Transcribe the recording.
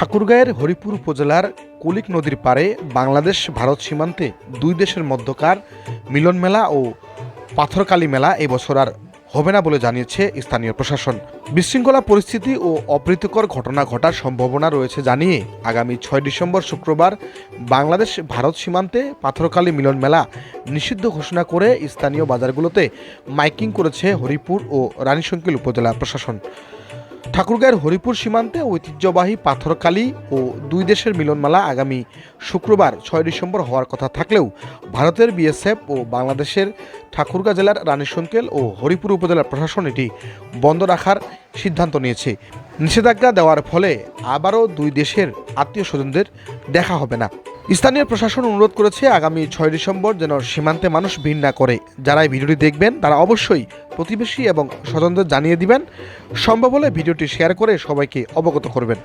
ঠাকুরগাঁয়ের হরিপুর উপজেলার কুলিক নদীর পাড়ে বাংলাদেশ ভারত সীমান্তে দুই দেশের মধ্যকার মিলন মেলা ও পাথরকালী মেলা এবছর আর হবে না বলে জানিয়েছে স্থানীয় প্রশাসন। বিশৃঙ্খলা পরিস্থিতি ও অপ্রীতিকর ঘটনা ঘটার সম্ভাবনা রয়েছে জানিয়ে আগামী ৬ ডিসেম্বর শুক্রবার বাংলাদেশ ভারত সীমান্তে পাথরকালী মিলন মেলা নিষিদ্ধ ঘোষণা করে স্থানীয় বাজারগুলোতে মাইকিং করেছে হরিপুর ও রানীশংকিল উপজেলা প্রশাসন। ঠাকুরগাঁয়ের হরিপুর সীমান্তে ঐতিহ্যবাহী পাথরকালী ও দুই দেশের মিলনমেলা আগামী শুক্রবার ৬ ডিসেম্বর হওয়ার কথা থাকলেও ভারতের বিএসএফ ও বাংলাদেশের ঠাকুরগাঁ জেলার রানীশংকেল ও হরিপুর উপজেলার প্রশাসন এটি বন্ধ রাখার সিদ্ধান্ত নিয়েছে। নিষেধাজ্ঞা দেওয়ার ফলে আবারও দুই দেশের আত্মীয় স্বজনদের দেখা হবে না। স্থানীয় প্রশাসন অনুরোধ করেছে আগামী ৬ ডিসেম্বর যেন সীমান্তে মানুষ ভিড় না করে। যারা এই ভিডিওটি দেখবেন তারা অবশ্যই প্রতিবেশী এবং স্বজনদের জানিয়ে দিবেন। সম্ভব হলে ভিডিওটি শেয়ার করে সবাইকে অবগত করবেন।